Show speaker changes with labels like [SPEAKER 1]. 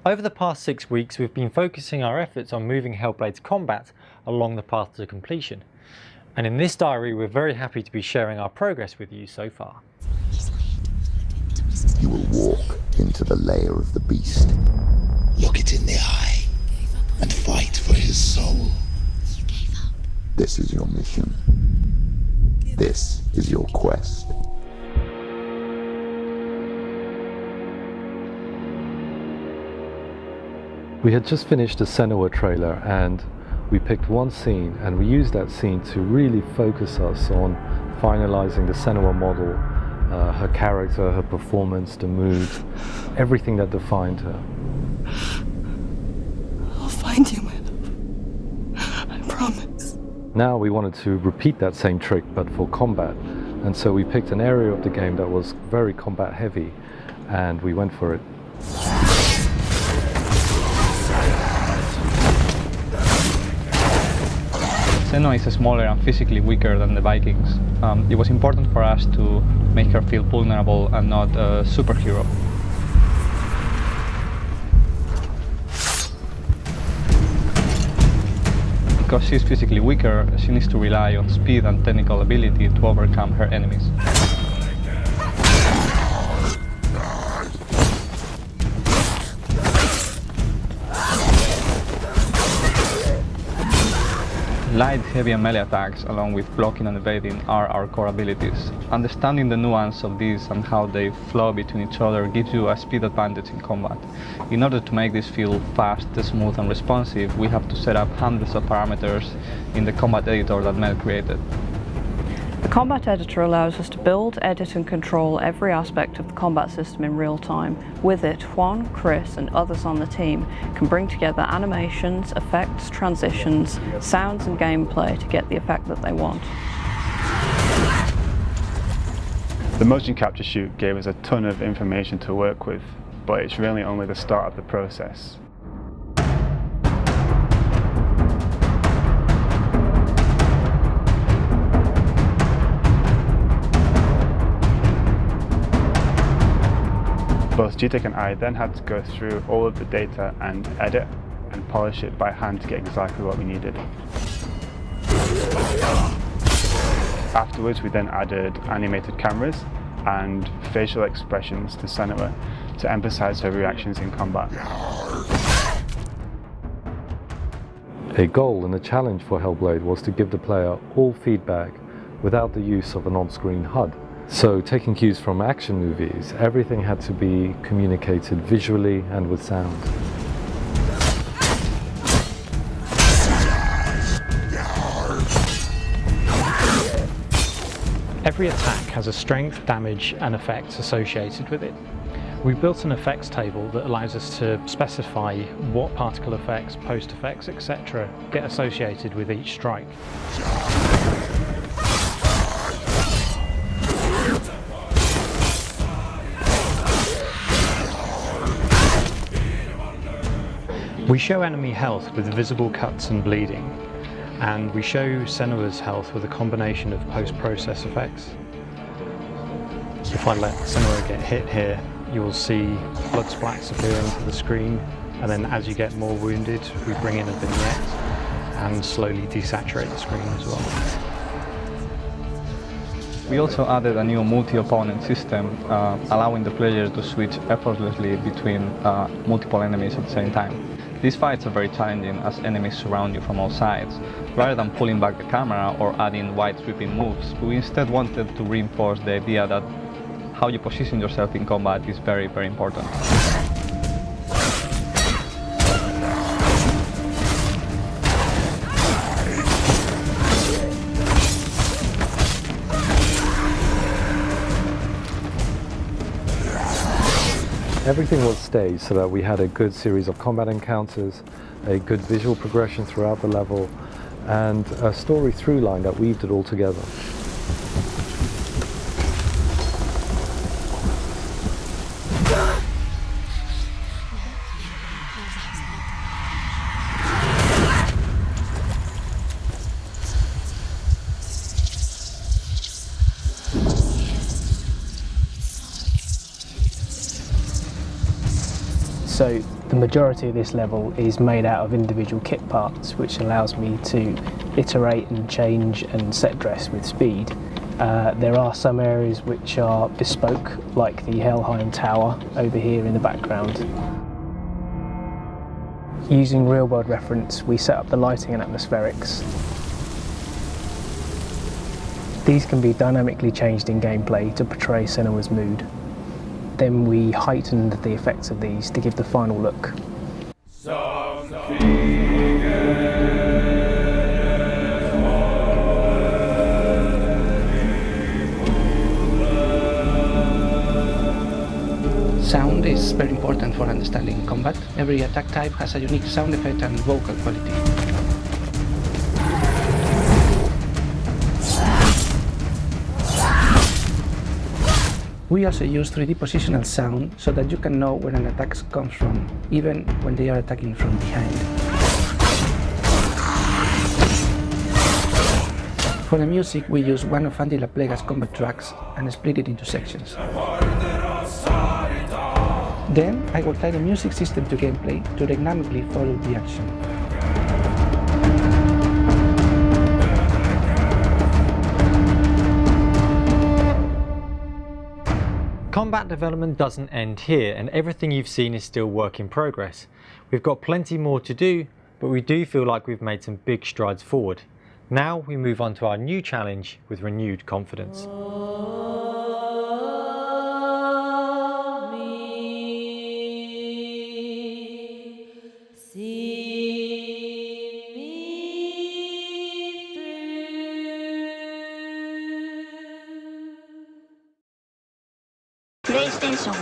[SPEAKER 1] Over the past 6 weeks, we've been focusing our efforts on moving Hellblade's combat along the path to completion. And in this diary, we're very happy to be sharing our progress with you so far.
[SPEAKER 2] You will walk into the lair of the beast.
[SPEAKER 3] Look it in the eye and fight for his soul.
[SPEAKER 4] You gave up.
[SPEAKER 2] This is your mission. This is your quest.
[SPEAKER 5] We had just finished the Senua trailer and we picked one scene and we used that scene to really focus us on finalizing the Senua model, her character, her performance, the mood, everything that defined her.
[SPEAKER 4] I'll find you, my love. I promise.
[SPEAKER 5] Now we wanted to repeat that same trick but for combat, and so we picked an area of the game that was very combat heavy and we went for it.
[SPEAKER 6] Senua is smaller and physically weaker than the Vikings. It was important for us to make her feel vulnerable and not a superhero. Because she's physically weaker, she needs to rely on speed and technical ability to overcome her enemies. Light, heavy and melee attacks, along with blocking and evading, are our core abilities. Understanding the nuance of these and how they flow between each other gives you a speed advantage in combat. In order to make this feel fast, smooth and responsive, we have to set up hundreds of parameters in the combat editor that Mel created.
[SPEAKER 7] The combat editor allows us to build, edit and control every aspect of the combat system in real time. With it, Juan, Chris and others on the team can bring together animations, effects, transitions, sounds and gameplay to get the effect that they want.
[SPEAKER 8] The motion capture shoot gave us a ton of information to work with, but it's really only the start of the process. Both GTEC and I then had to go through all of the data and edit and polish it by hand to get exactly what we needed. Afterwards, we then added animated cameras and facial expressions to Senua to emphasize her reactions in combat.
[SPEAKER 5] A goal and a challenge for Hellblade was to give the player all feedback without the use of an on-screen HUD. So, taking cues from action movies, everything had to be communicated visually and with sound.
[SPEAKER 1] Every attack has a strength, damage and effects associated with it. We built an effects table that allows us to specify what particle effects, post effects, etc. get associated with each strike. We show enemy health with visible cuts and bleeding, and we show Senua's health with a combination of post-process effects. If I let Senua get hit here, you'll see blood splats appearing to the screen, and then as you get more wounded, we bring in a vignette and slowly desaturate the screen as well.
[SPEAKER 6] We also added a new multi-opponent system, allowing the player to switch effortlessly between multiple enemies at the same time. These fights are very challenging as enemies surround you from all sides. Rather than pulling back the camera or adding wide sweeping moves, we instead wanted to reinforce the idea that how you position yourself in combat is very, very important.
[SPEAKER 5] Everything was staged so that we had a good series of combat encounters, a good visual progression throughout the level, and a story through line that weaved it all together.
[SPEAKER 9] So the majority of this level is made out of individual kit parts, which allows me to iterate and change and set dress with speed. There are some areas which are bespoke, like the Helheim Tower over here in the background. Using real-world reference, we set up the lighting and atmospherics. These can be dynamically changed in gameplay to portray Senua's mood. Then we heightened the effects of these to give the final look.
[SPEAKER 10] Sound is very important for understanding combat. Every attack type has a unique sound effect and vocal quality. We also use 3D positional sound so that you can know where an attack comes from, even when they are attacking from behind. For the music, we use one of Andy LaPlega's combat tracks and split it into sections. Then I will tie the music system to gameplay to dynamically follow the action.
[SPEAKER 11] Combat development doesn't end here, and everything you've seen is still work in progress. We've got plenty more to do, but we do feel like we've made some big strides forward. Now we move on to our new challenge with renewed confidence.
[SPEAKER 12] PlayStation